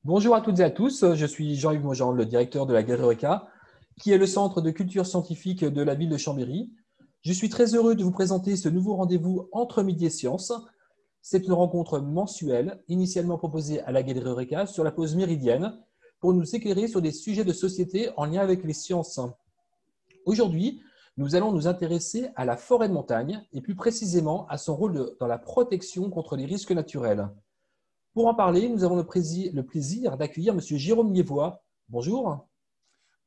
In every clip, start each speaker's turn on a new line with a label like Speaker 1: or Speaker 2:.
Speaker 1: Bonjour à toutes et à tous, je suis Jean-Yves Maujean, le directeur de la Galerie Eureka, qui est le centre de culture scientifique de la ville de Chambéry. Je suis très heureux de vous présenter ce nouveau rendez-vous entre midi et sciences. C'est une rencontre mensuelle, initialement proposée à la Galerie Eureka sur la pause méridienne, pour nous éclairer sur des sujets de société en lien avec les sciences. Aujourd'hui, nous allons nous intéresser à la forêt de montagne et plus précisément à son rôle dans la protection contre les risques naturels. Pour en parler, nous avons le plaisir d'accueillir M. Jérôme Liévois. Bonjour.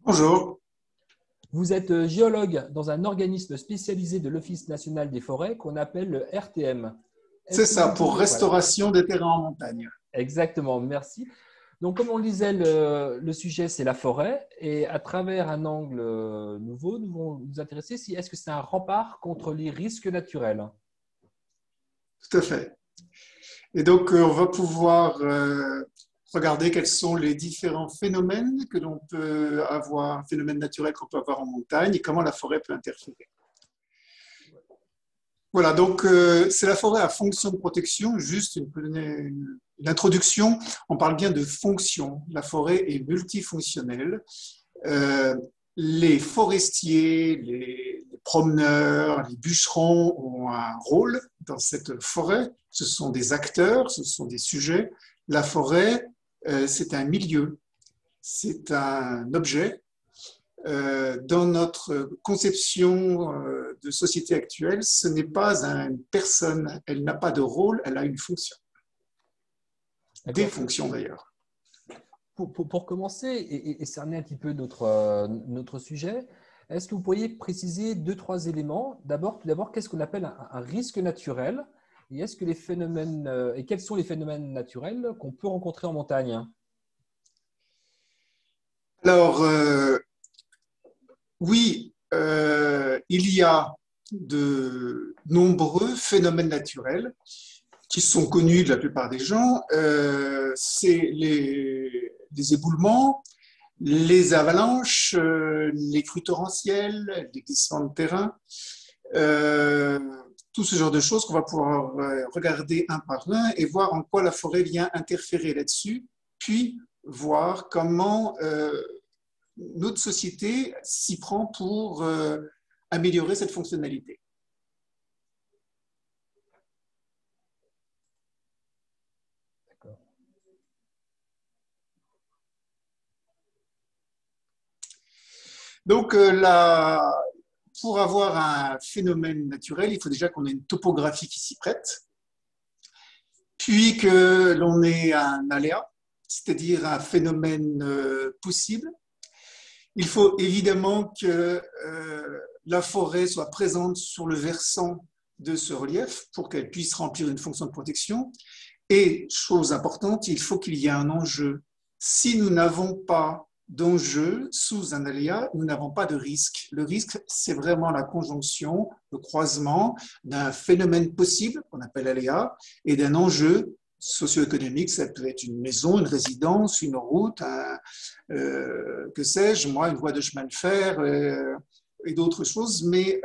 Speaker 2: Bonjour.
Speaker 1: Vous êtes géologue dans un organisme spécialisé de l'Office national des forêts qu'on appelle le RTM.
Speaker 2: C'est ça, pour restauration des terrains en montagne.
Speaker 1: Exactement, merci. Donc, comme on le disait, le sujet, c'est la forêt. Et à travers un angle nouveau, nous allons nous intéresser si est-ce que c'est un rempart contre les risques naturels.
Speaker 2: Tout à fait. Et donc, on va pouvoir regarder quels sont les différents phénomènes que l'on peut avoir, phénomènes naturels qu'on peut avoir en montagne et comment la forêt peut interférer. Voilà, donc c'est la forêt à fonction de protection, juste une introduction. On parle bien de fonction. La forêt est multifonctionnelle. Les forestiers, les promeneurs, les bûcherons ont un rôle dans cette forêt. Ce sont des acteurs, ce sont des sujets. La forêt, c'est un milieu, c'est un objet. Dans notre conception de société actuelle, ce n'est pas une personne, elle n'a pas de rôle, elle a une fonction. Des fonctions d'ailleurs.
Speaker 1: Pour commencer et cerner un petit peu notre sujet, est-ce que vous pourriez préciser deux, trois éléments? Tout d'abord, qu'est-ce qu'on appelle un risque naturel? Et est-ce que et quels sont les phénomènes naturels qu'on peut rencontrer en montagne?
Speaker 2: Alors, oui, il y a de nombreux phénomènes naturels qui sont connus de la plupart des gens. C'est les éboulements, les avalanches, les crues torrentielles, les glissements de terrain, tout ce genre de choses qu'on va pouvoir regarder un par un et voir en quoi la forêt vient interférer là-dessus, puis voir comment notre société s'y prend pour améliorer cette fonctionnalité. Donc, pour avoir un phénomène naturel, il faut déjà qu'on ait une topographie qui s'y prête, puis que l'on ait un aléa, c'est-à-dire un phénomène possible. Il faut évidemment que la forêt soit présente sur le versant de ce relief pour qu'elle puisse remplir une fonction de protection. Et, chose importante, il faut qu'il y ait un enjeu. Si nous n'avons pas d'enjeu sous un aléa, nous n'avons pas de risque. Le risque, c'est vraiment la conjonction, le croisement d'un phénomène possible, qu'on appelle aléa, et d'un enjeu socio-économique. Ça peut être une maison, une résidence, une route, que sais-je, moi, une voie de chemin de fer et d'autres choses. Mais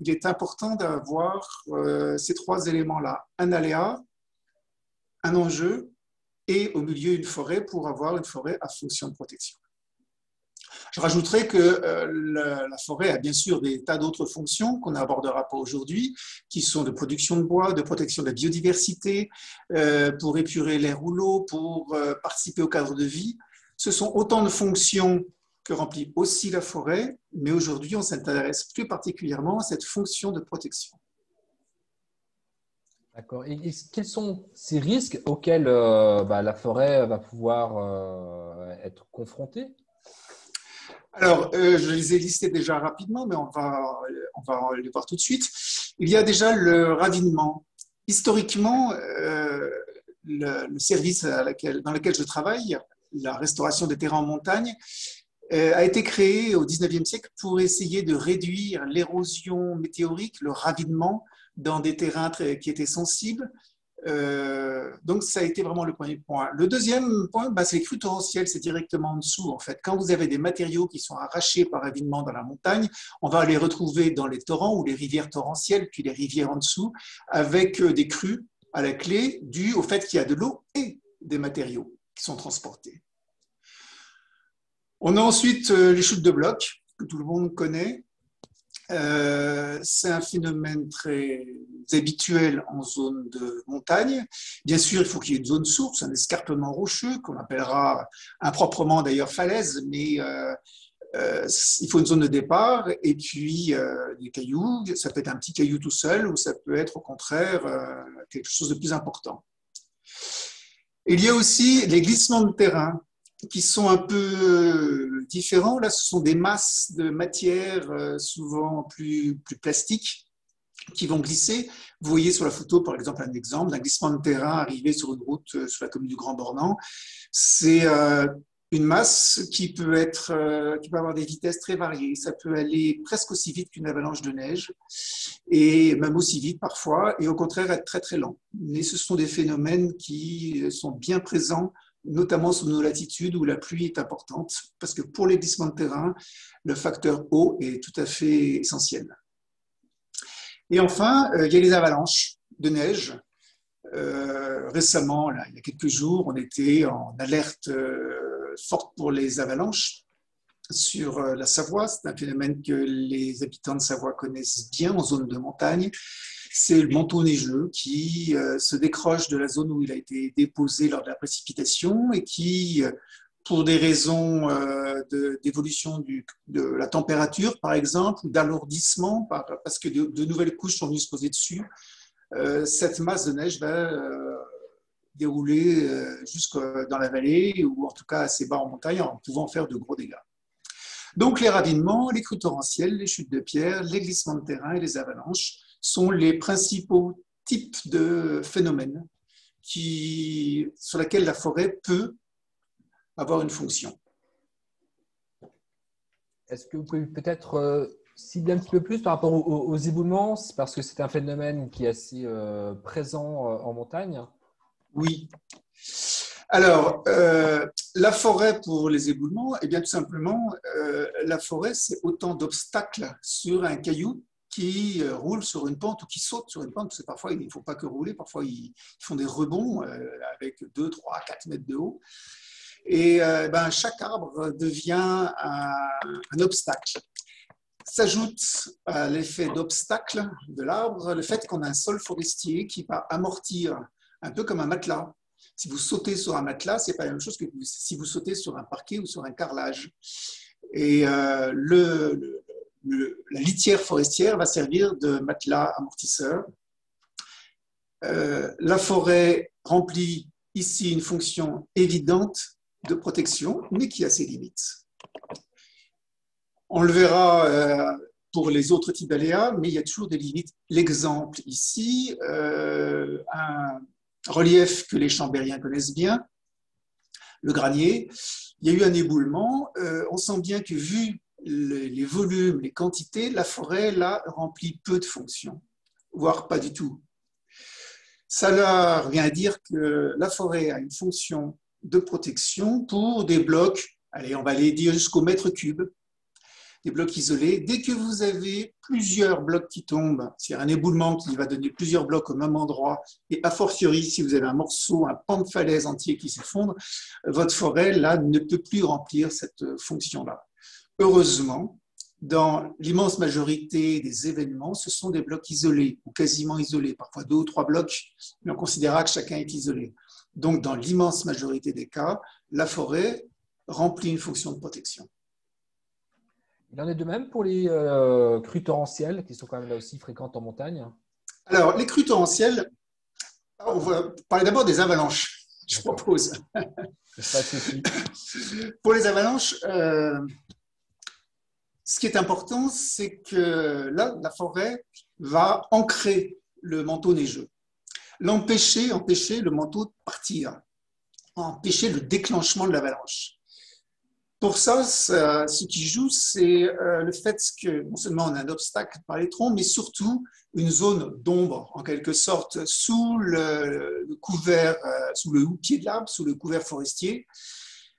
Speaker 2: il est important d'avoir ces trois éléments-là. Un aléa, un enjeu et au milieu une forêt pour avoir une forêt à fonction de protection. Je rajouterai que la forêt a bien sûr des tas d'autres fonctions qu'on n'abordera pas aujourd'hui, qui sont de production de bois, de protection de la biodiversité, pour épurer l'air ou l'eau, pour participer au cadre de vie. Ce sont autant de fonctions que remplit aussi la forêt, mais aujourd'hui on s'intéresse plus particulièrement à cette fonction de protection.
Speaker 1: D'accord. Et quels sont ces risques auxquels la forêt va pouvoir être confrontée?
Speaker 2: Alors, je les ai listés déjà rapidement, mais on va les voir tout de suite. Il y a déjà le ravinement. Historiquement, le service dans lequel je travaille, la restauration des terrains en montagne, a été créé au 19e siècle pour essayer de réduire l'érosion météorique, le ravinement dans des terrains qui étaient sensibles. Donc, ça a été vraiment le premier point. Le deuxième point, c'est les crues torrentielles, c'est directement en dessous. En fait, quand vous avez des matériaux qui sont arrachés par ravinement dans la montagne, on va les retrouver dans les torrents ou les rivières torrentielles, puis les rivières en dessous, avec des crues à la clé dues au fait qu'il y a de l'eau et des matériaux. qui sont transportés. On a ensuite les chutes de blocs, que tout le monde connaît. C'est un phénomène très habituel en zone de montagne. Bien sûr, il faut qu'il y ait une zone source, un escarpement rocheux, qu'on appellera improprement d'ailleurs falaise, mais il faut une zone de départ, et puis des cailloux. Ça peut être un petit caillou tout seul, ou ça peut être au contraire quelque chose de plus important. Il y a aussi les glissements de terrain, qui sont un peu différents. Là, ce sont des masses de matière souvent plus plastiques qui vont glisser. Vous voyez sur la photo, par exemple, un exemple d'un glissement de terrain arrivé sur une route sur la commune du Grand Bornand. C'est une masse qui peut avoir des vitesses très variées. Ça peut aller presque aussi vite qu'une avalanche de neige, et même aussi vite parfois, et au contraire être très très lent. Mais ce sont des phénomènes qui sont bien présents, notamment sous nos latitudes où la pluie est importante, parce que pour les glissements de terrain, le facteur eau est tout à fait essentiel. Et enfin, il y a les avalanches de neige. Récemment, là, il y a quelques jours, on était en alerte forte pour les avalanches sur la Savoie. C'est un phénomène que les habitants de Savoie connaissent bien en zone de montagne. C'est le manteau neigeux qui se décroche de la zone où il a été déposé lors de la précipitation et qui, pour des raisons d'évolution de la température, par exemple, ou d'alourdissement, parce que de nouvelles couches sont venues se poser dessus, cette masse de neige va dérouler jusque dans la vallée, ou en tout cas assez bas en montagne, en pouvant faire de gros dégâts. Donc les ravinements, les crues torrentielles, les chutes de pierres, les glissements de terrain et les avalanches sont les principaux types de phénomènes sur lesquels la forêt peut avoir une fonction.
Speaker 1: Est-ce que vous pouvez peut-être cibler un petit peu plus par rapport aux éboulements, parce que c'est un phénomène qui est assez présent en montagne?
Speaker 2: Oui. Alors, la forêt pour les éboulements, eh bien tout simplement, la forêt, c'est autant d'obstacles sur un caillou qui roule sur une pente ou qui saute sur une pente, parce que parfois il ne faut pas que rouler, parfois ils font des rebonds avec 2, 3, 4 mètres de haut. Et chaque arbre devient un obstacle. S'ajoute à l'effet d'obstacle de l'arbre le fait qu'on a un sol forestier qui va amortir un peu comme un matelas. Si vous sautez sur un matelas, ce n'est pas la même chose que si vous sautez sur un parquet ou sur un carrelage. Et la litière forestière va servir de matelas amortisseur. La forêt remplit ici une fonction évidente de protection, mais qui a ses limites. On le verra pour les autres types d'aléas, mais il y a toujours des limites. L'exemple ici, un relief que les Chambériens connaissent bien, le Granier. Il y a eu un éboulement. On sent bien que vu les volumes, les quantités, la forêt là remplit peu de fonctions, voire pas du tout. Ça revient à dire que la forêt a une fonction de protection pour des blocs, allez, on va les dire jusqu'au mètre cube, des blocs isolés. Dès que vous avez plusieurs blocs qui tombent, c'est un éboulement qui va donner plusieurs blocs au même endroit, et a fortiori, si vous avez un morceau, un pan de falaise entier qui s'effondre, votre forêt, là, ne peut plus remplir cette fonction-là. Heureusement, dans l'immense majorité des événements, ce sont des blocs isolés, ou quasiment isolés, parfois 2 ou 3 blocs, mais on considérera que chacun est isolé. Donc, dans l'immense majorité des cas, la forêt remplit une fonction de protection.
Speaker 1: Il en est de même pour les crues torrentielles, qui sont quand même là aussi fréquentes en montagne?
Speaker 2: Alors, les crues torrentielles, on va parler d'abord des avalanches, je propose.
Speaker 1: Pas de souci.
Speaker 2: Pour les avalanches, ce qui est important, c'est que là, la forêt va ancrer le manteau neigeux, empêcher le manteau de partir, empêcher le déclenchement de l'avalanche. Pour ça, ce qui joue, c'est le fait que non seulement on a un obstacle par les troncs, mais surtout une zone d'ombre, en quelque sorte, sous le couvert, sous le pied de l'arbre, sous le couvert forestier.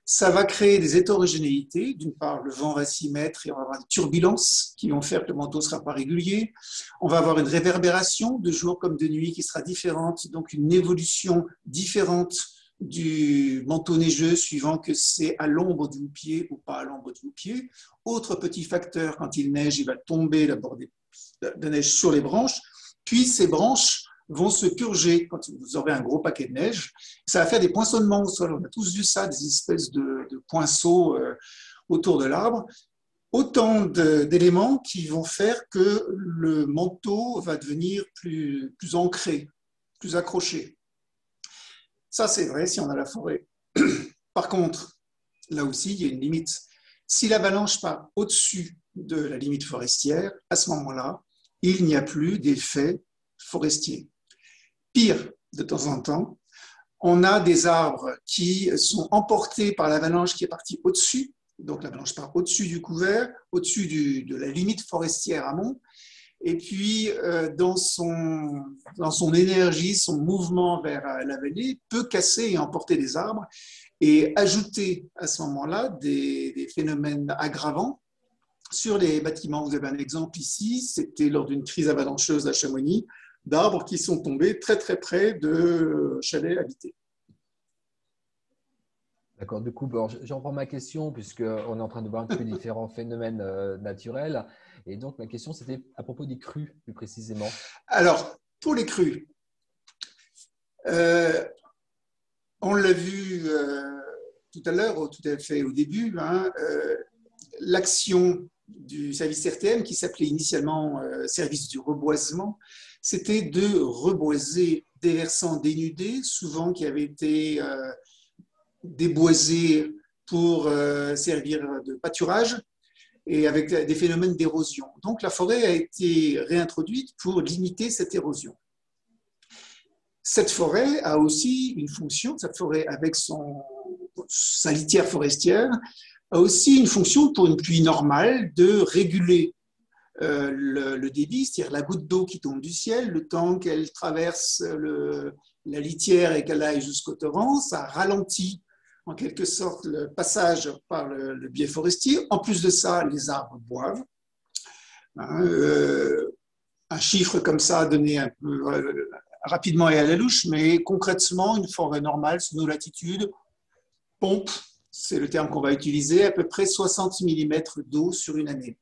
Speaker 2: Ça va créer des hétérogénéités. D'une part, le vent va s'y mettre et on va avoir des turbulences qui vont faire que le manteau ne sera pas régulier. On va avoir une réverbération de jour comme de nuit qui sera différente, donc une évolution différente du manteau neigeux suivant que c'est à l'ombre du houppier ou pas à l'ombre du houppier. Autre petit facteur, quand il neige, il va tomber d'abord de neige sur les branches, puis ces branches vont se purger quand vous aurez un gros paquet de neige. Ça va faire des poinçonnements au sol. On a tous vu ça, des espèces de poinceaux autour de l'arbre. Autant d'éléments qui vont faire que le manteau va devenir plus ancré, plus accroché. Ça, c'est vrai si on a la forêt. Par contre, là aussi, il y a une limite. Si l'avalanche part au-dessus de la limite forestière, à ce moment-là, il n'y a plus d'effet forestier. Pire, de temps en temps, on a des arbres qui sont emportés par l'avalanche qui est partie au-dessus. Donc l'avalanche part au-dessus du couvert, au-dessus de la limite forestière amont. Et puis, dans son énergie, son mouvement vers la vallée, peut casser et emporter des arbres et ajouter à ce moment-là des phénomènes aggravants sur les bâtiments. Vous avez un exemple ici, c'était lors d'une crise avalancheuse à Chamonix, d'arbres qui sont tombés très très près de chalets habités.
Speaker 1: D'accord, du coup, bon, j'en prends ma question puisqu'on est en train de voir un petit peu différents phénomènes naturels. Et donc, ma question, c'était à propos des crues, plus précisément.
Speaker 2: Alors, pour les crues, on l'a vu tout à l'heure, tout à fait au début, hein, l'action du service RTM, qui s'appelait initialement service du reboisement, c'était de reboiser des versants dénudés, souvent qui avaient été déboisés pour servir de pâturage et avec des phénomènes d'érosion. Donc la forêt a été réintroduite pour limiter cette érosion. Cette forêt a aussi une fonction, cette forêt avec sa litière forestière, a aussi une fonction pour une pluie normale de réguler le débit, c'est-à-dire la goutte d'eau qui tombe du ciel, le temps qu'elle traverse la litière et qu'elle aille jusqu'au torrent, ça ralentit en quelque sorte le passage par le biais forestier. En plus de ça, les arbres boivent. Un chiffre comme ça donné un peu rapidement et à la louche, mais concrètement, une forêt normale sous nos latitudes pompe, c'est le terme qu'on va utiliser, à peu près 60 mm d'eau sur une année.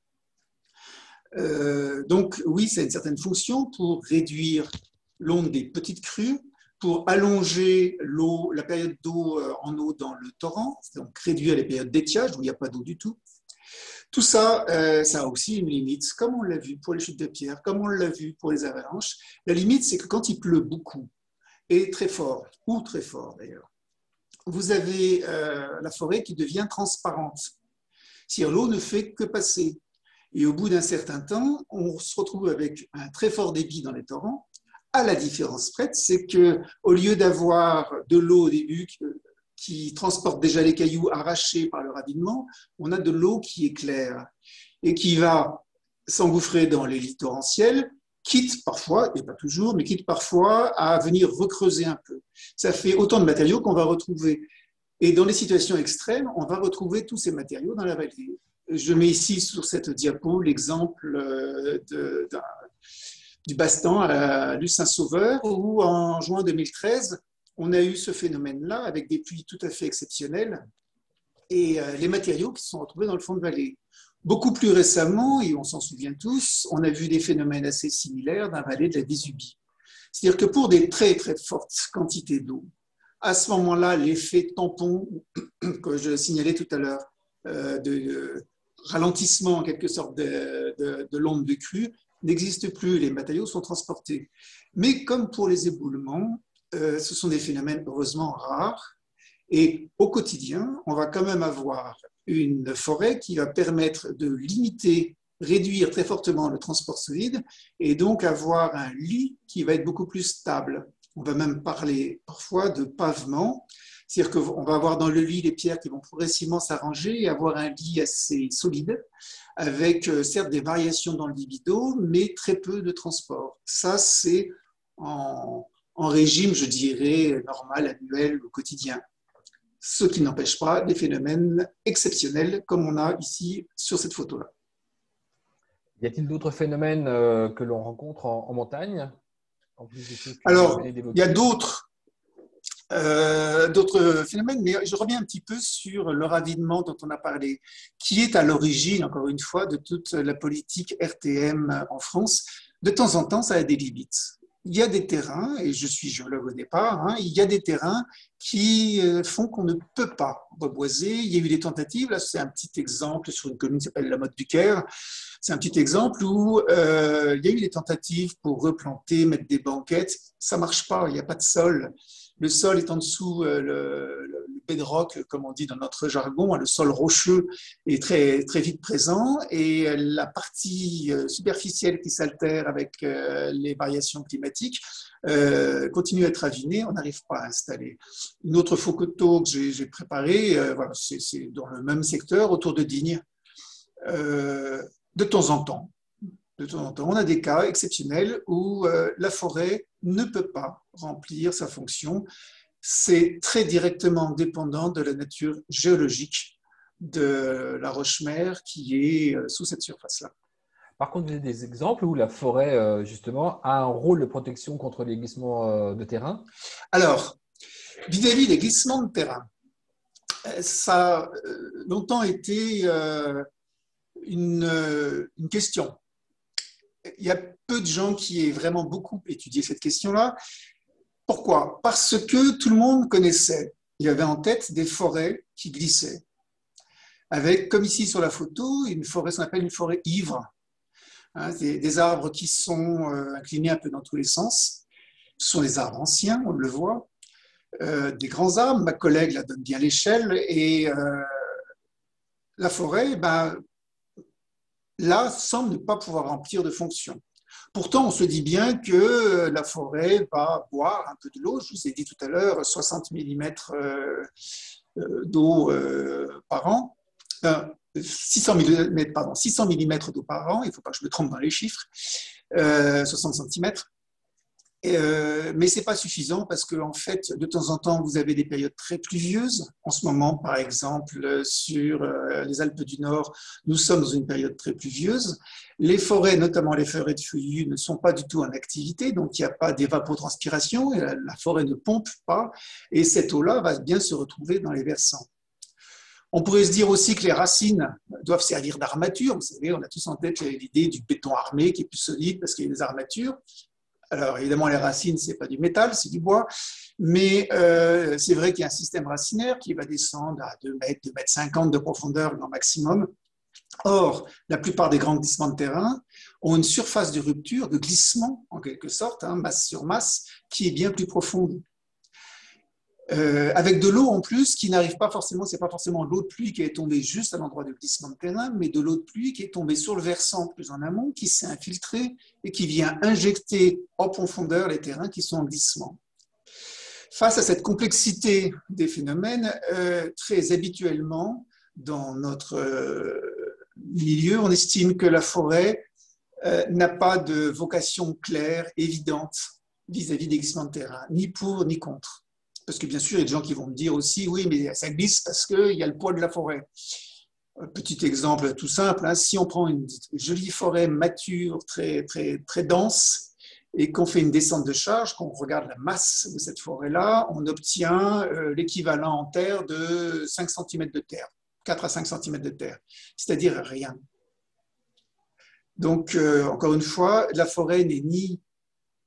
Speaker 2: Donc oui, ça a une certaine fonction pour réduire l'onde des petites crues, pour allonger la période d'eau en eau dans le torrent, donc réduire les périodes d'étiage où il n'y a pas d'eau du tout. Tout ça, ça a aussi une limite, comme on l'a vu pour les chutes de pierre, comme on l'a vu pour les avalanches. La limite, c'est que quand il pleut beaucoup et très fort, ou très fort d'ailleurs, vous avez la forêt qui devient transparente. C'est-à-dire l'eau ne fait que passer. Et au bout d'un certain temps, on se retrouve avec un très fort débit dans les torrents. À la différence près, c'est qu'au lieu d'avoir de l'eau au début qui transporte déjà les cailloux arrachés par le ravinement, on a de l'eau qui est claire et qui va s'engouffrer dans les lits torrentiels, quitte parfois, et pas toujours, mais quitte parfois à venir recreuser un peu. Ça fait autant de matériaux qu'on va retrouver. Et dans les situations extrêmes, on va retrouver tous ces matériaux dans la vallée. Je mets ici sur cette diapo l'exemple du Bastan à Luce-Saint-Sauveur, où en juin 2013, on a eu ce phénomène-là avec des pluies tout à fait exceptionnelles et les matériaux qui se sont retrouvés dans le fond de vallée. Beaucoup plus récemment, et on s'en souvient tous, on a vu des phénomènes assez similaires dans la vallée de la Vésubie. C'est-à-dire que pour des très très fortes quantités d'eau, à ce moment-là, l'effet tampon que je signalais tout à l'heure, de ralentissement en quelque sorte de l'onde de crue, n'existe plus, les matériaux sont transportés. Mais comme pour les éboulements, ce sont des phénomènes heureusement rares, et au quotidien, on va quand même avoir une forêt qui va permettre de limiter, réduire très fortement le transport solide, et donc avoir un lit qui va être beaucoup plus stable. On va même parler parfois de pavement, c'est-à-dire qu'on va avoir dans le lit les pierres qui vont progressivement s'arranger et avoir un lit assez solide, avec certes des variations dans le débit d'eau, mais très peu de transport. Ça, c'est en régime, je dirais, normal, annuel ou quotidien. Ce qui n'empêche pas des phénomènes exceptionnels comme on a ici sur cette photo-là.
Speaker 1: Y a-t-il d'autres phénomènes que l'on rencontre en montagne, en plus de ceux que vous
Speaker 2: Alors,
Speaker 1: venez
Speaker 2: il y a
Speaker 1: d'évoquer?
Speaker 2: d'autres D'autres phénomènes, mais je reviens un petit peu sur le ravinement dont on a parlé, qui est à l'origine, encore une fois, de toute la politique RTM en France. De temps en temps, ça a des limites. Il y a des terrains, et je suis géologue au départ, hein, il y a des terrains qui font qu'on ne peut pas reboiser. Il y a eu des tentatives, là c'est un petit exemple sur une commune qui s'appelle la Motte-du-Caire. C'est un petit exemple où il y a eu des tentatives pour replanter, mettre des banquettes. Ça ne marche pas, il n'y a pas de sol. Le sol est en dessous, le bedrock, comme on dit dans notre jargon, le sol rocheux est très, très vite présent et la partie superficielle qui s'altère avec les variations climatiques continue à être avinée, on n'arrive pas à installer. Une autre photo que j'ai préparée, voilà, c'est dans le même secteur, autour de Digne. De temps en temps, on a des cas exceptionnels où la forêt ne peut pas remplir sa fonction. C'est très directement dépendant de la nature géologique de la roche-mère qui est sous cette surface-là.
Speaker 1: Par contre, vous avez des exemples où la forêt, justement, a un rôle de protection contre les glissements de terrain?
Speaker 2: Alors, vis-à-vis des glissements de terrain, ça a longtemps été une question. Il y a peu de gens qui aient vraiment beaucoup étudié cette question-là. Pourquoi? Parce que tout le monde connaissait. Il y avait en tête des forêts qui glissaient. Avec, comme ici sur la photo, une forêt, ce qu'on appelle une forêt ivre. Hein, des arbres qui sont inclinés un peu dans tous les sens. Ce sont des arbres anciens, on le voit. Des grands arbres, ma collègue la donne bien l'échelle. Et la forêt, ben, là, semble ne pas pouvoir remplir de fonction. Pourtant, on se dit bien que la forêt va boire un peu de l'eau. Je vous ai dit tout à l'heure, 60 mm d'eau par an. 600 mm, pardon, 600 mm d'eau par an, il ne faut pas que je me trompe dans les chiffres, 60 cm. Mais ce n'est pas suffisant parce que, en fait, de temps en temps, vous avez des périodes très pluvieuses. En ce moment, par exemple, sur les Alpes du Nord, nous sommes dans une période très pluvieuse. Les forêts, notamment les forêts de feuillus, ne sont pas du tout en activité, donc il n'y a pas d'évapotranspiration, et la forêt ne pompe pas, et cette eau-là va bien se retrouver dans les versants. On pourrait se dire aussi que les racines doivent servir d'armature. Vous savez, on a tous en tête l'idée du béton armé qui est plus solide parce qu'il y a des armatures. Alors, évidemment, les racines, ce n'est pas du métal, c'est du bois, mais c'est vrai qu'il y a un système racinaire qui va descendre à 2 mètres, 2 mètres 50 de profondeur grand maximum. Or, la plupart des grands glissements de terrain ont une surface de rupture, de glissement, en quelque sorte, hein, masse sur masse, qui est bien plus profonde. Avec de l'eau en plus qui n'arrive pas forcément, c'est pas forcément l'eau de pluie qui est tombée juste à l'endroit du glissement de terrain, mais de l'eau de pluie qui est tombée sur le versant plus en amont, qui s'est infiltrée et qui vient injecter en profondeur les terrains qui sont en glissement. Face à cette complexité des phénomènes, très habituellement, dans notre milieu, on estime que la forêt n'a pas de vocation claire, évidente, vis-à-vis des glissements de terrain, ni pour ni contre. Parce que bien sûr, il y a des gens qui vont me dire aussi, oui, mais ça glisse parce qu'il y a le poids de la forêt. Petit exemple tout simple, hein, si on prend une jolie forêt mature, très, très, très dense, et qu'on fait une descente de charge, qu'on regarde la masse de cette forêt-là, on obtient l'équivalent en terre de 5 cm de terre, 4 à 5 cm de terre, c'est-à-dire rien. Donc, encore une fois, la forêt n'est ni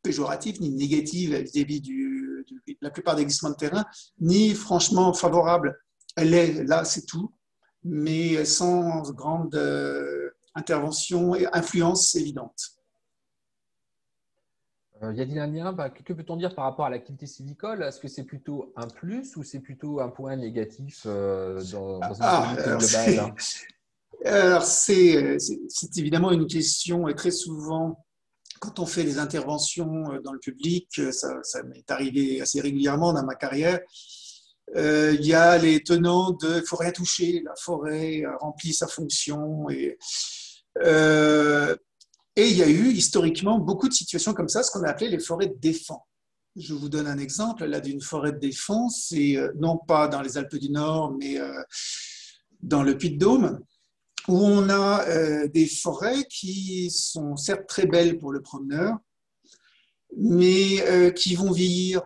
Speaker 2: péjorative, ni négative vis-à-vis de la plupart des glissements de terrain, ni franchement favorable. Elle est là, c'est tout, mais sans grande intervention et influence évidente.
Speaker 1: Y a-t-il un lien? Que peut-on dire par rapport à l'activité sylvicole? Est-ce que c'est plutôt un plus ou c'est plutôt un point négatif dans une économie globale?
Speaker 2: Alors, c'est évidemment une question, et très souvent, quand on fait des interventions dans le public, ça m'est arrivé assez régulièrement dans ma carrière, il y a les tenants de « il ne faut rien toucher, la forêt remplit sa fonction ». Et il y a eu historiquement beaucoup de situations comme ça, ce qu'on a appelé les forêts de défense. Je vous donne un exemple là d'une forêt de défense, c'est non pas dans les Alpes du Nord, mais dans le Puy-de-Dôme, où on a des forêts qui sont certes très belles pour le promeneur, mais qui vont vieillir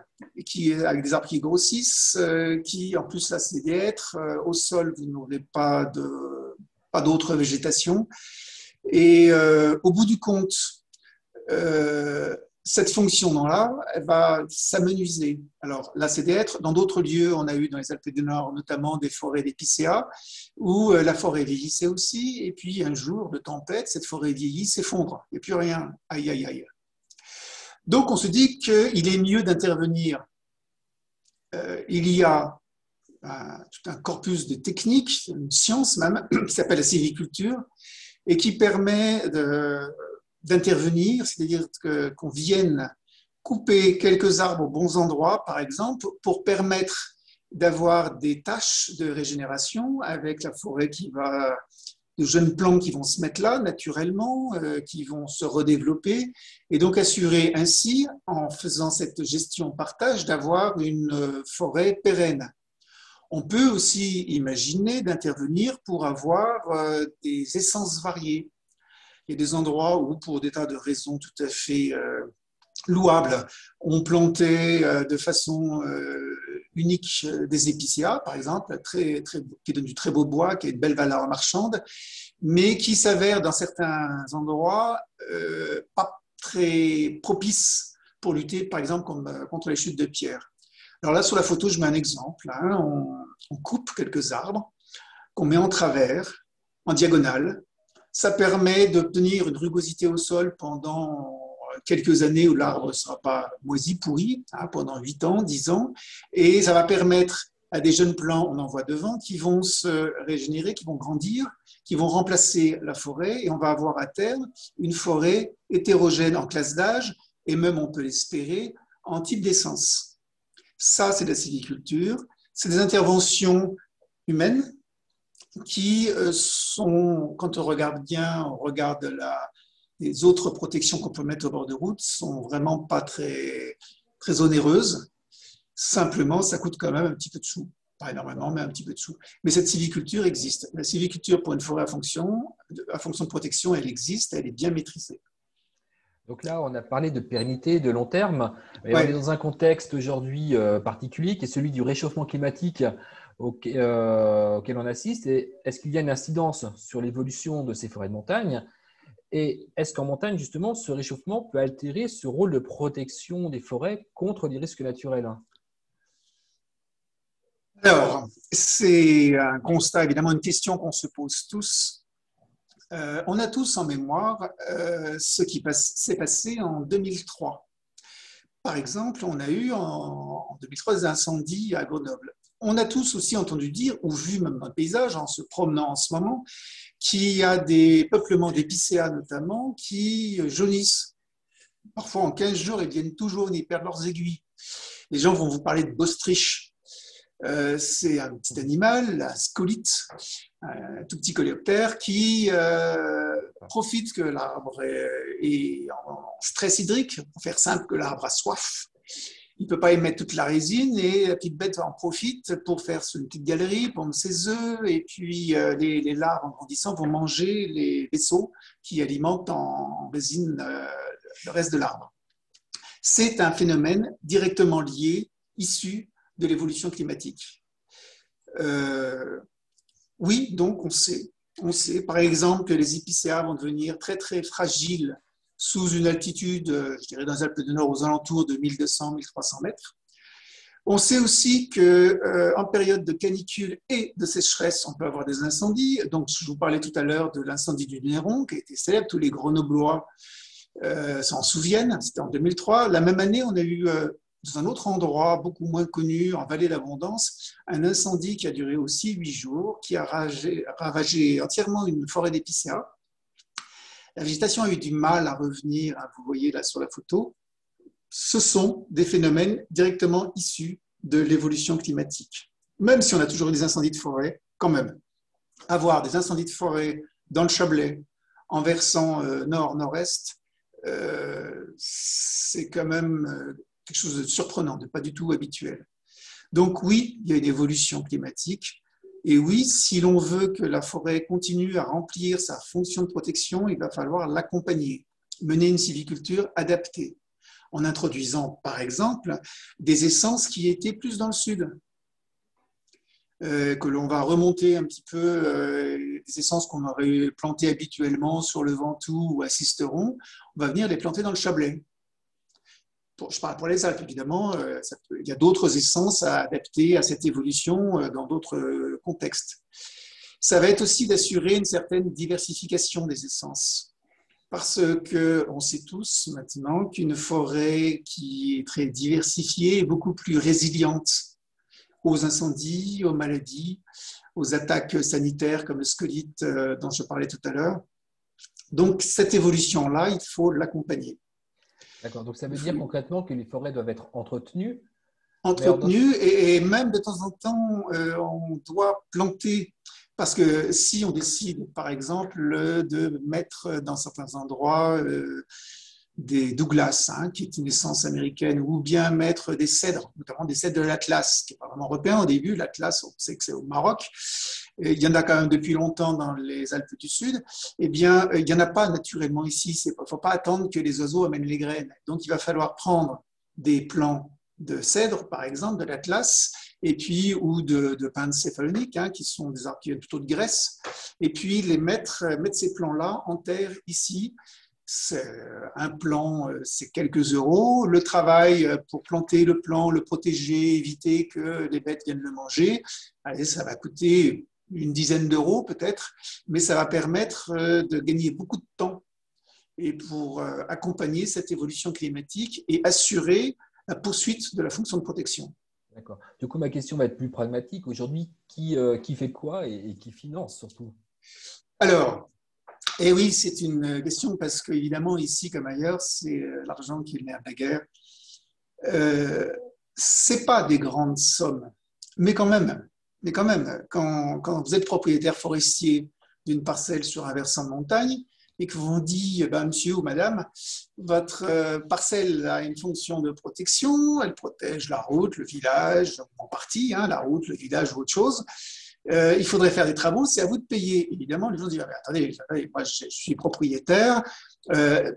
Speaker 2: avec des arbres qui grossissent, qui, en plus, là, c'est des hêtres. Au sol, vous n'aurez pas d'autre végétation. Et au bout du compte, cette fonction-là, elle va s'amenuiser. Alors là, c'est des hêtres. Dans d'autres lieux, on a eu dans les Alpes du Nord notamment des forêts d'épicéas où la forêt vieillissait aussi. Et puis un jour de tempête, cette forêt vieillit, s'effondre. Il n'y a plus rien. Aïe, aïe, aïe. Donc on se dit qu'il est mieux d'intervenir. Il y a tout un corpus de techniques, une science même, qui s'appelle la sylviculture et qui permet d'intervenir, c'est-à-dire qu'on vienne couper quelques arbres aux bons endroits, par exemple, pour permettre d'avoir des tâches de régénération avec la forêt de jeunes plants qui vont se mettre là naturellement, qui vont se redévelopper, et donc assurer ainsi, en faisant cette gestion partage, d'avoir une forêt pérenne. On peut aussi imaginer d'intervenir pour avoir des essences variées. Il y a des endroits où, pour des tas de raisons tout à fait louables, on plantait de façon unique des épicéas, par exemple, qui donnent du très beau bois, qui a une belle valeur marchande, mais qui s'avèrent dans certains endroits pas très propices pour lutter, par exemple, contre les chutes de pierre. Alors là, sur la photo, je mets un exemple. Hein. On coupe quelques arbres qu'on met en travers, en diagonale. Ça permet d'obtenir une rugosité au sol pendant quelques années où l'arbre ne sera pas moisi, pourri, hein, pendant 8 ans, 10 ans. Et ça va permettre à des jeunes plants, on en voit devant, qui vont se régénérer, qui vont grandir, qui vont remplacer la forêt. Et on va avoir à terme une forêt hétérogène en classe d'âge et même, on peut l'espérer, en type d'essence. Ça, c'est de la sylviculture. C'est des interventions humaines qui sont, quand on regarde bien, on regarde les autres protections qu'on peut mettre au bord de route, sont vraiment pas très, très onéreuses. Simplement, ça coûte quand même un petit peu de sous. Pas énormément, mais un petit peu de sous. Mais cette sylviculture existe. La sylviculture pour une forêt à fonction de protection, elle existe, elle est bien maîtrisée.
Speaker 1: Donc là, on a parlé de pérennité, de long terme, et on est
Speaker 2: Ouais.
Speaker 1: dans un contexte aujourd'hui particulier qui est celui du réchauffement climatique auquel on assiste. Et est-ce qu'il y a une incidence sur l'évolution de ces forêts de montagne? Et est-ce qu'en montagne, justement, ce réchauffement peut altérer ce rôle de protection des forêts contre les risques naturels?
Speaker 2: Alors, c'est un constat, évidemment, une question qu'on se pose tous. On a tous en mémoire ce qui s'est passé en 2003. Par exemple, on a eu en 2003 des incendies à Grenoble. On a tous aussi entendu dire, ou vu même dans le paysage, en se promenant en ce moment, qu'il y a des peuplements d'épicéas notamment qui jaunissent. Parfois, en 15 jours, ils viennent tout jaunes, ils perdent leurs aiguilles. Les gens vont vous parler de bostriche. C'est un petit animal, la scolite, un tout petit coléoptère qui profite que l'arbre est en stress hydrique, pour faire simple, que l'arbre a soif. Il ne peut pas émettre toute la résine et la petite bête en profite pour faire une petite galerie, pondre ses œufs, et puis les larves en grandissant vont manger les vaisseaux qui alimentent en résine le reste de l'arbre. C'est un phénomène directement lié, issu de l'évolution climatique. Oui, donc on sait. On sait, par exemple, que les épicéas vont devenir très, très fragiles sous une altitude, je dirais, dans les Alpes du Nord, aux alentours de 1200-1300 mètres. On sait aussi qu'en période de canicule et de sécheresse, on peut avoir des incendies. Donc, je vous parlais tout à l'heure de l'incendie du Néron, qui a été célèbre. Tous les Grenoblois s'en souviennent. C'était en 2003. La même année, on a eu dans un autre endroit, beaucoup moins connu, en Vallée d'Abondance, un incendie qui a duré aussi 8 jours, qui a ravagé entièrement une forêt d'épicéas. La végétation a eu du mal à revenir, hein, vous voyez là sur la photo. Ce sont des phénomènes directement issus de l'évolution climatique. Même si on a toujours eu des incendies de forêt, quand même, avoir des incendies de forêt dans le Chablais, en versant nord-nord-est, c'est quand même quelque chose de surprenant, de pas du tout habituel. Donc oui, il y a une évolution climatique. Et oui, si l'on veut que la forêt continue à remplir sa fonction de protection, il va falloir l'accompagner, mener une sylviculture adaptée. en introduisant, par exemple, des essences qui étaient plus dans le sud. Que l'on va remonter un petit peu des essences qu'on aurait plantées habituellement sur le Ventoux ou à Sisteron, on va venir les planter dans le Chablais. Je parle pour les Alpes, évidemment, il y a d'autres essences à adapter à cette évolution dans d'autres contextes. Ça va être aussi d'assurer une certaine diversification des essences. Parce qu'on sait tous maintenant qu'une forêt qui est très diversifiée est beaucoup plus résiliente aux incendies, aux maladies, aux attaques sanitaires comme le scolite dont je parlais tout à l'heure. Donc, cette évolution-là, il faut l'accompagner.
Speaker 1: D'accord, donc ça veut dire concrètement que les forêts doivent être entretenues.
Speaker 2: Entretenues et même de temps en temps, on doit planter. Parce que si on décide, par exemple, de mettre dans certains endroits des Douglas, qui est une essence américaine, ou bien mettre des cèdres, notamment des cèdres de l'Atlas, qui n'est pas vraiment européen au début. L'Atlas, on sait que c'est au Maroc. Et il y en a quand même depuis longtemps dans les Alpes du Sud. Eh bien, il n'y en a pas naturellement ici. Il ne faut pas attendre que les oiseaux amènent les graines. Donc, il va falloir prendre des plants de cèdre, par exemple, de l'Atlas, et puis, ou de pins céphaloniques, qui sont des arbres qui viennent plutôt de Grèce, et puis mettre ces plants-là en terre ici. Un plant, c'est quelques euros. Le travail pour planter le plant, le protéger, éviter que les bêtes viennent le manger, allez, ça va coûter une dizaine d'euros peut-être, mais ça va permettre de gagner beaucoup de temps et pour accompagner cette évolution climatique et assurer la poursuite de la fonction de protection.
Speaker 1: D'accord. Du coup, ma question va être plus pragmatique. Aujourd'hui, qui fait quoi et qui finance surtout?
Speaker 2: Alors, et oui, c'est une question parce qu'évidemment, ici comme ailleurs, c'est l'argent qui est le nerf de la guerre. Ce n'est pas des grandes sommes, mais quand même, quand vous êtes propriétaire forestier d'une parcelle sur un versant de montagne et que vous dit, monsieur ou madame, votre parcelle a une fonction de protection, elle protège la route, le village, en partie, la route, le village ou autre chose. Il faudrait faire des travaux, c'est à vous de payer. Évidemment, les gens disent, attendez, moi je suis propriétaire,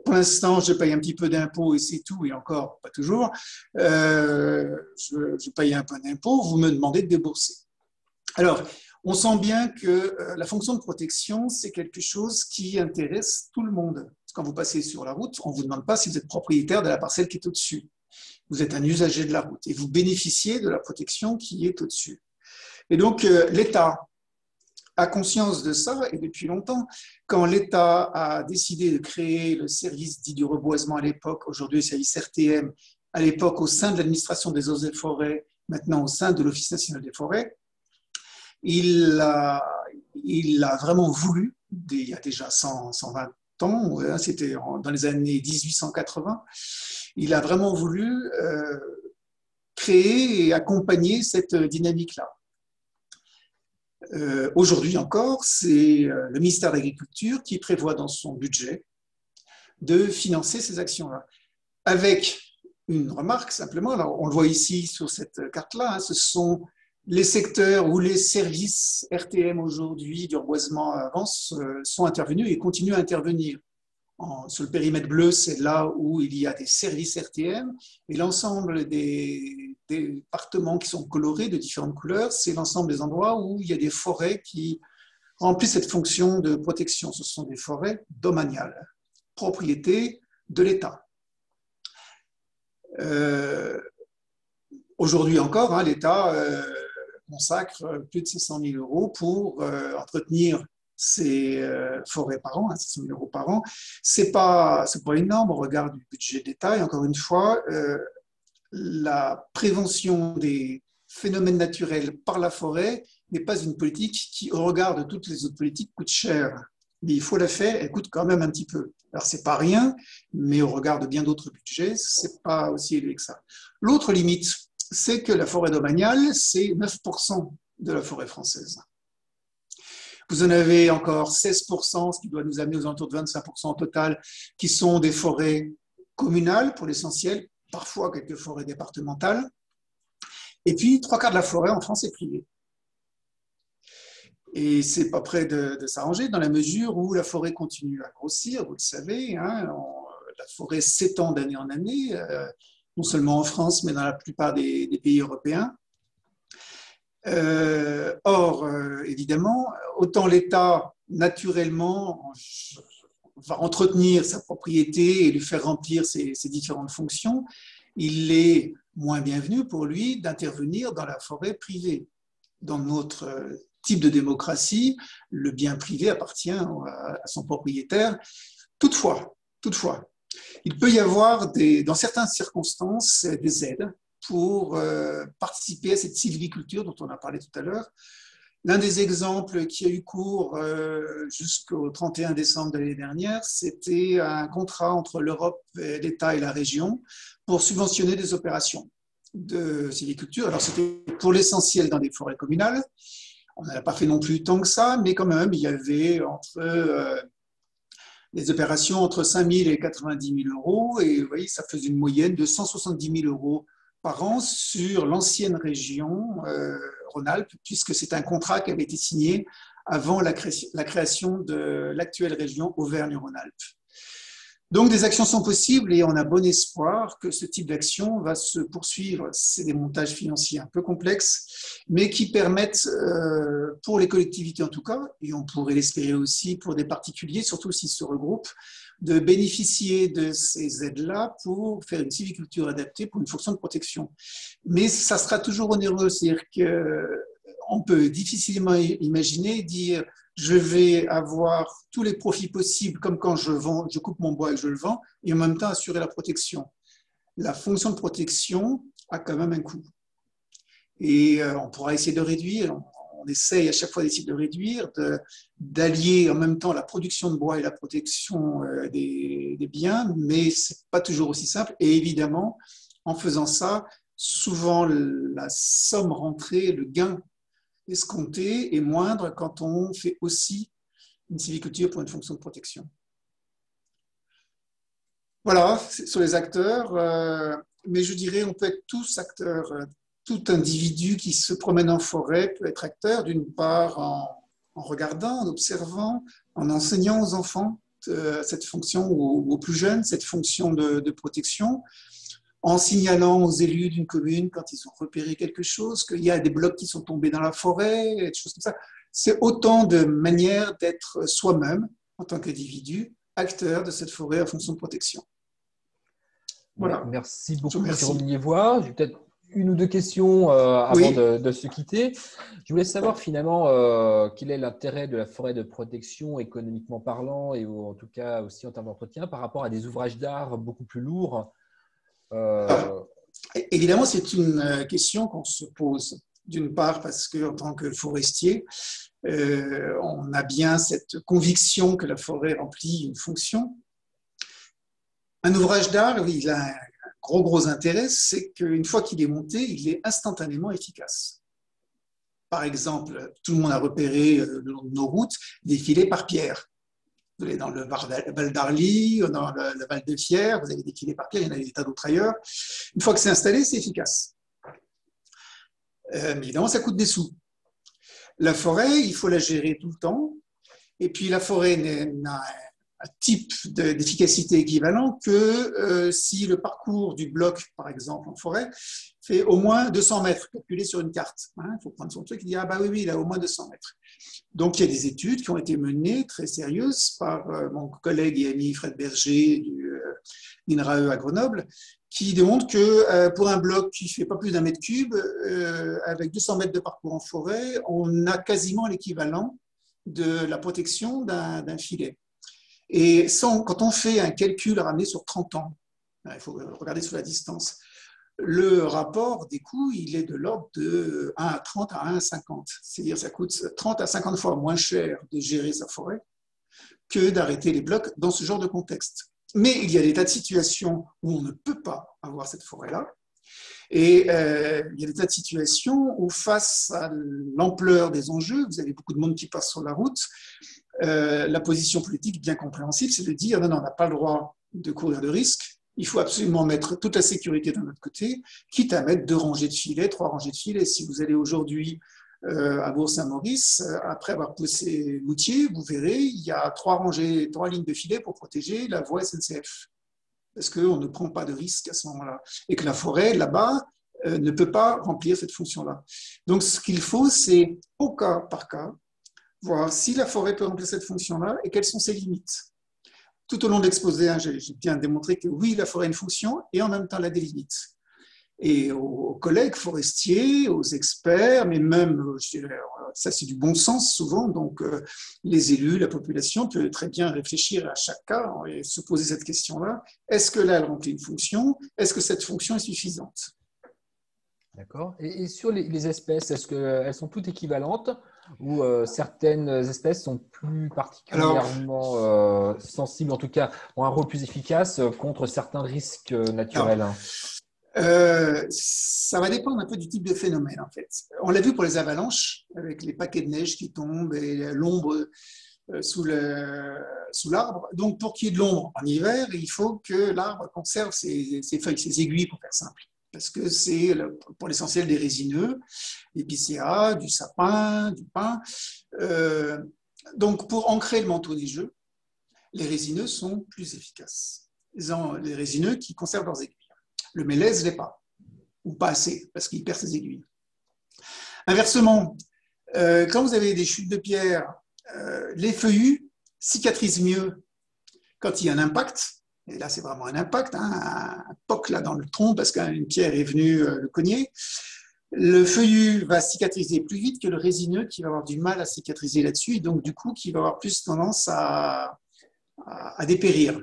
Speaker 2: pour l'instant je paye un petit peu d'impôts et c'est tout, et encore pas toujours, je paye un peu d'impôts, vous me demandez de débourser. Alors, on sent bien que la fonction de protection, c'est quelque chose qui intéresse tout le monde. Quand vous passez sur la route, on ne vous demande pas si vous êtes propriétaire de la parcelle qui est au-dessus. Vous êtes un usager de la route et vous bénéficiez de la protection qui est au-dessus. Et donc, l'État a conscience de ça, et depuis longtemps, quand l'État a décidé de créer le service dit du reboisement à l'époque, aujourd'hui le service RTM, à l'époque au sein de l'administration des eaux et forêts, maintenant au sein de l'Office national des forêts, il a vraiment voulu, il y a déjà 120 ans, c'était dans les années 1880, il a vraiment voulu créer et accompagner cette dynamique-là. Aujourd'hui encore, c'est le ministère de l'Agriculture qui prévoit dans son budget de financer ces actions-là. Avec une remarque simplement, alors on le voit ici sur cette carte-là, ce sont les secteurs où les services RTM aujourd'hui du reboisement avance sont intervenus et continuent à intervenir. Sur le périmètre bleu, c'est là où il y a des services RTM, et l'ensemble des départements qui sont colorés de différentes couleurs, c'est l'ensemble des endroits où il y a des forêts qui remplissent cette fonction de protection. Ce sont des forêts domaniales, propriété de l'État. Aujourd'hui encore, l'État consacre plus de 600 000 euros pour entretenir ces forêts par an, 600 000 euros par an. C'est pas énorme au regard du budget d'État. Et encore une fois, la prévention des phénomènes naturels par la forêt n'est pas une politique qui, au regard de toutes les autres politiques, coûte cher. Mais il faut la faire, elle coûte quand même un petit peu. Alors, c'est pas rien, mais au regard de bien d'autres budgets, c'est pas aussi élevé que ça. L'autre limite, c'est que la forêt domaniale, c'est 9% de la forêt française. Vous en avez encore 16%, ce qui doit nous amener aux alentours de 25% au total, qui sont des forêts communales pour l'essentiel, parfois quelques forêts départementales. Et puis, 3/4 de la forêt en France est privée. Et c'est pas près de s'arranger dans la mesure où la forêt continue à grossir, vous le savez. la forêt s'étend d'année en année, non seulement en France, mais dans la plupart des pays européens. Or, évidemment, autant l'État, naturellement, va entretenir sa propriété et lui faire remplir ses différentes fonctions, il est moins bienvenu pour lui d'intervenir dans la forêt privée. Dans notre type de démocratie, le bien privé appartient à son propriétaire. Toutefois, il peut y avoir, dans certaines circonstances, des aides pour participer à cette sylviculture dont on a parlé tout à l'heure. L'un des exemples qui a eu cours jusqu'au 31 décembre de l'année dernière, c'était un contrat entre l'Europe, l'État et la région pour subventionner des opérations de sylviculture. Alors, c'était pour l'essentiel dans des forêts communales. On n'a pas fait non plus tant que ça, mais quand même, il y avait des opérations entre 5 000 et 90 000 euros. Et vous voyez, ça faisait une moyenne de 170 000 euros par an sur l'ancienne région Rhône-Alpes, puisque c'est un contrat qui avait été signé avant la création de l'actuelle région Auvergne-Rhône-Alpes. Donc, des actions sont possibles et on a bon espoir que ce type d'action va se poursuivre. C'est des montages financiers un peu complexes, mais qui permettent, pour les collectivités en tout cas, et on pourrait l'espérer aussi pour des particuliers, surtout s'ils se regroupent, de bénéficier de ces aides-là pour faire une sylviculture adaptée pour une fonction de protection. Mais ça sera toujours onéreux, c'est-à-dire qu'on peut difficilement imaginer dire je vais avoir tous les profits possibles, comme quand je coupe mon bois et je le vends, et en même temps assurer la protection. La fonction de protection a quand même un coût. Et on pourra essayer de réduire, on essaye à chaque fois d'essayer de réduire, d'allier en même temps la production de bois et la protection des biens, mais ce n'est pas toujours aussi simple. Et évidemment, en faisant ça, souvent la somme rentrée, le gain escompté est moindre quand on fait aussi une sylviculture pour une fonction de protection. Voilà, sur les acteurs, mais je dirais on peut être tous acteurs. Tout individu qui se promène en forêt peut être acteur, d'une part en regardant, en observant, en enseignant aux enfants cette fonction, ou aux plus jeunes, cette fonction de protection, en signalant aux élus d'une commune quand ils ont repéré quelque chose, qu'il y a des blocs qui sont tombés dans la forêt, des choses comme ça. C'est autant de manières d'être soi-même, en tant qu'individu, acteur de cette forêt en fonction de protection.
Speaker 1: Voilà. Merci beaucoup, Jérôme Liévois. J'ai peut-être une ou deux questions avant
Speaker 2: oui.
Speaker 1: de se quitter. Je voulais savoir finalement quel est l'intérêt de la forêt de protection économiquement parlant et en tout cas aussi en termes d'entretien par rapport à des ouvrages d'art beaucoup plus lourds.
Speaker 2: Évidemment, c'est une question qu'on se pose. D'une part parce qu'en tant que forestier, on a bien cette conviction que la forêt remplit une fonction. Un ouvrage d'art, oui, il a un gros intérêt, c'est qu'une fois qu'il est monté, il est instantanément efficace. Par exemple, tout le monde a repéré le long de nos routes des filets par pierre. Vous allez dans le Val d'Arly, dans le Val de Fière, vous avez des filets par pierre, il y en a des tas d'autres ailleurs. Une fois que c'est installé, c'est efficace. Mais évidemment, ça coûte des sous. La forêt, il faut la gérer tout le temps. Et puis, la forêt n'a un type d'efficacité équivalent que si le parcours du bloc, par exemple, en forêt, fait au moins 200 mètres, calculé sur une carte. Il faut prendre son truc et dire, ah bah oui, il a au moins 200 mètres. Donc, il y a des études qui ont été menées, très sérieuses, par mon collègue et ami Fred Berger du l'INRAE à Grenoble, qui démontrent que pour un bloc qui ne fait pas plus d'1 mètre cube, avec 200 mètres de parcours en forêt, on a quasiment l'équivalent de la protection d'un filet. Et quand on fait un calcul ramené sur 30 ans, il faut regarder sur la distance, le rapport des coûts, il est de l'ordre de 1 à 30 à 1 à 50. C'est-à-dire que ça coûte 30 à 50 fois moins cher de gérer sa forêt que d'arrêter les blocs dans ce genre de contexte. Mais il y a des tas de situations où on ne peut pas avoir cette forêt-là. Et il y a des tas de situations où, face à l'ampleur des enjeux, vous avez beaucoup de monde qui passe sur la route, la position politique bien compréhensible, c'est de dire non, on n'a pas le droit de courir de risques, il faut absolument mettre toute la sécurité de notre côté, quitte à mettre 2 rangées de filets, 3 rangées de filets. Si vous allez aujourd'hui à Bourg-Saint-Maurice, après avoir poussé Moutier, vous verrez, il y a 3 lignes de filets pour protéger la voie SNCF. parce qu'on ne prend pas de risque à ce moment-là, et que la forêt, là-bas, ne peut pas remplir cette fonction-là. Donc, ce qu'il faut, c'est au cas par cas, voir si la forêt peut remplir cette fonction-là et quelles sont ses limites. Tout au long de l'exposé, j'ai bien démontré que oui, la forêt a une fonction et en même temps, elle a des limites. Et aux collègues forestiers, aux experts, mais même, je dirais, ça c'est du bon sens souvent, donc les élus, la population peut très bien réfléchir à chaque cas et se poser cette question-là. Est-ce que là, elle remplit une fonction? Est-ce que cette fonction est suffisante?
Speaker 1: D'accord. Et sur les espèces, est-ce qu'elles sont toutes équivalentes ou certaines espèces sont plus
Speaker 2: Alors,
Speaker 1: particulièrement sensibles, en tout cas, ont un rôle plus efficace contre certains risques
Speaker 2: alors
Speaker 1: naturels?
Speaker 2: ça va dépendre un peu du type de phénomène, en fait. On l'a vu pour les avalanches, avec les paquets de neige qui tombent et l'ombre sous l'arbre. Donc, pour qu'il y ait de l'ombre en hiver, il faut que l'arbre conserve ses feuilles, ses aiguilles, pour faire simple. Parce que c'est pour l'essentiel des résineux, des épicéas, du sapin, du pin. Donc, pour ancrer le manteau neigeux, les résineux sont plus efficaces. Les résineux qui conservent leurs aiguilles. Le mélèze ne l'est pas, ou pas assez, parce qu'il perd ses aiguilles. Inversement, quand vous avez des chutes de pierre, les feuillus cicatrisent mieux quand il y a un impact. Et là, c'est vraiment un impact, hein, un poc là dans le tronc parce qu'une pierre est venue le cogner. Le feuillu va cicatriser plus vite que le résineux qui va avoir du mal à cicatriser là-dessus et donc du coup qui va avoir plus tendance à dépérir.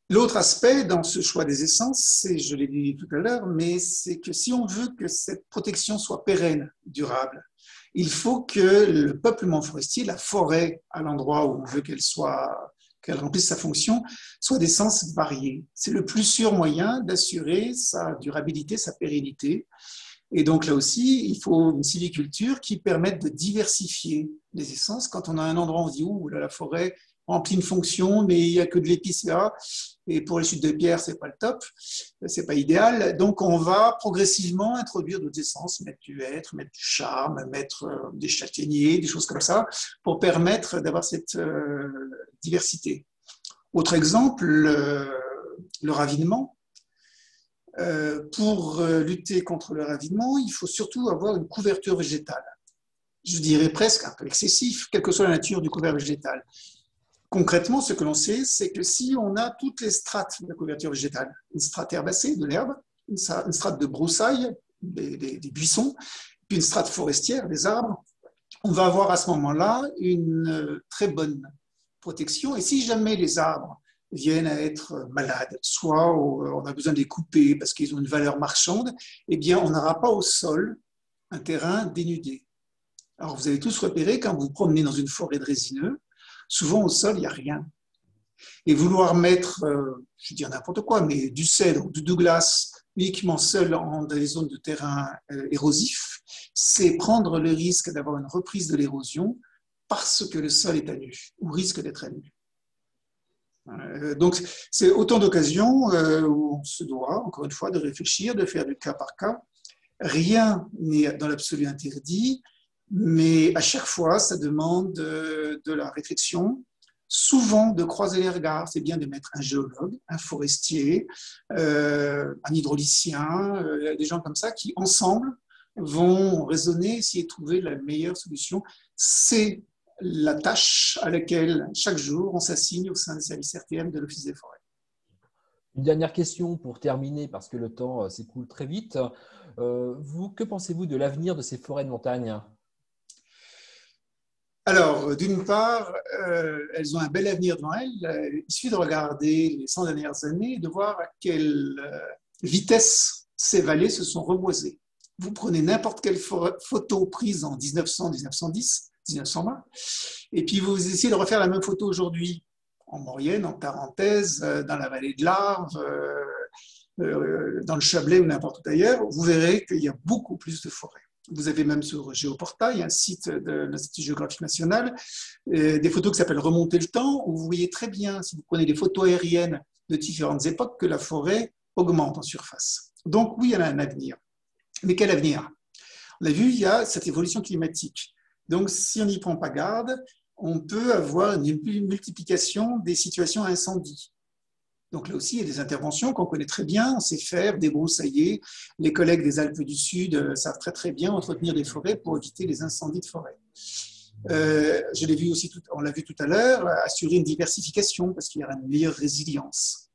Speaker 2: L'autre aspect dans ce choix des essences, c'est, je l'ai dit tout à l'heure, mais c'est que si on veut que cette protection soit pérenne, durable, il faut que le peuplement forestier, la forêt à l'endroit où on veut qu'elle remplisse sa fonction, soit d'essence variée. C'est le plus sûr moyen d'assurer sa durabilité, sa pérennité. Et donc là aussi, il faut une sylviculture qui permette de diversifier les essences. Quand on a un endroit où on se dit, ouh, là, la forêt remplit une fonction, mais il n'y a que de l'épicéa, et pour les chutes de pierre, c'est pas le top, c'est pas idéal. Donc on va progressivement introduire d'autres essences, mettre du hêtre, mettre du charme, mettre des châtaigniers, des choses comme ça, pour permettre d'avoir cette diversité. Autre exemple, le ravinement. Pour lutter contre le ravinement, il faut surtout avoir une couverture végétale. Je dirais presque un peu excessif, quelle que soit la nature du couvert végétal. Concrètement, ce que l'on sait, c'est que si on a toutes les strates de la couverture végétale, une strate herbacée, de l'herbe, une strate de broussailles, des buissons, puis une strate forestière, des arbres, on va avoir à ce moment-là une très bonne protection. Et si jamais les arbres viennent à être malades, soit on a besoin de les couper parce qu'ils ont une valeur marchande, eh bien, on n'aura pas au sol un terrain dénudé. Alors, vous avez tous repéré, quand vous vous promenez dans une forêt de résineux, souvent au sol, il n'y a rien. Et vouloir mettre, je veux dire n'importe quoi, mais du cèdre ou du Douglas uniquement seul dans les zones de terrain érosif, c'est prendre le risque d'avoir une reprise de l'érosion parce que le sol est à nu, ou risque d'être à nu. Donc, c'est autant d'occasions où on se doit, encore une fois, de réfléchir, de faire du cas par cas. Rien n'est dans l'absolu interdit, mais à chaque fois, ça demande de la réflexion, souvent de croiser les regards. C'est bien de mettre un géologue, un forestier, un hydraulicien, des gens comme ça qui, ensemble, vont raisonner, essayer de trouver la meilleure solution. C'est la tâche à laquelle, chaque jour, on s'assigne au sein des services RTM de l'Office des forêts.
Speaker 1: Une dernière question pour terminer, parce que le temps s'écoule très vite. Que pensez-vous de l'avenir de ces forêts de montagne?
Speaker 2: Alors, d'une part, elles ont un bel avenir devant elles. Il suffit de regarder les 100 dernières années et de voir à quelle vitesse ces vallées se sont reboisées. Vous prenez n'importe quelle photo prise en 1900, 1910, 1920, et puis vous essayez de refaire la même photo aujourd'hui, en Maurienne, en Tarentaise, dans la vallée de l'Arve, dans le Chablais ou n'importe où ailleurs, vous verrez qu'il y a beaucoup plus de forêts. Vous avez même sur Géoportail, un site de l'Institut géographique national, des photos qui s'appellent Remonter le temps, où vous voyez très bien, si vous prenez des photos aériennes de différentes époques, que la forêt augmente en surface. Donc oui, elle a un avenir. Mais quel avenir? On a vu, il y a cette évolution climatique. Donc si on n'y prend pas garde, on peut avoir une multiplication des situations à incendie. Donc là aussi, il y a des interventions qu'on connaît très bien, on sait faire, débroussailler. Les collègues des Alpes du Sud savent très très bien entretenir des forêts pour éviter les incendies de forêt. Je l'ai vu aussi, on l'a vu tout à l'heure, assurer une diversification parce qu'il y a une meilleure résilience.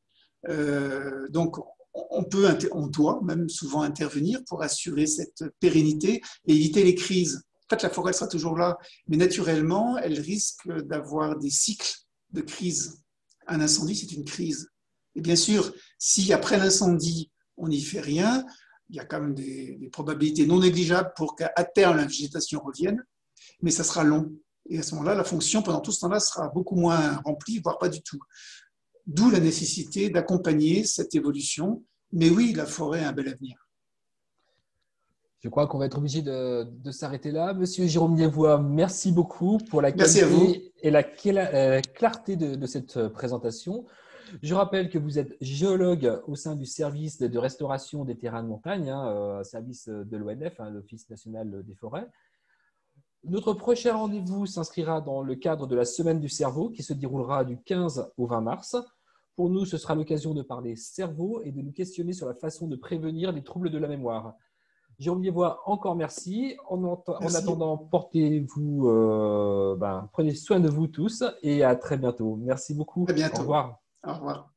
Speaker 2: Donc, on doit même souvent intervenir pour assurer cette pérennité et éviter les crises. En fait, la forêt sera toujours là, mais naturellement, elle risque d'avoir des cycles de crise. Un incendie, c'est une crise. Et bien sûr, si après l'incendie, on n'y fait rien, il y a quand même des probabilités non négligeables pour qu'à terme, la végétation revienne, mais ça sera long. Et à ce moment-là, la fonction, pendant tout ce temps-là, sera beaucoup moins remplie, voire pas du tout. D'où la nécessité d'accompagner cette évolution. Mais oui, la forêt a un bel avenir.
Speaker 1: Je crois qu'on va être obligé de s'arrêter là. Monsieur Jérôme Liévois, merci beaucoup pour la
Speaker 2: Merci à vous.
Speaker 1: qualité et la clarté de cette présentation. Je rappelle que vous êtes géologue au sein du service de restauration des terrains de montagne, service de l'ONF, l'Office national des forêts. Notre prochain rendez-vous s'inscrira dans le cadre de la Semaine du cerveau qui se déroulera du 15 au 20 mars. Pour nous, ce sera l'occasion de parler cerveau et de nous questionner sur la façon de prévenir les troubles de la mémoire. Jérôme Liévois, encore merci. En attendant, portez-vous, prenez soin de vous tous et à très bientôt. Merci beaucoup.
Speaker 2: À bientôt.
Speaker 1: Au revoir.
Speaker 2: Au revoir.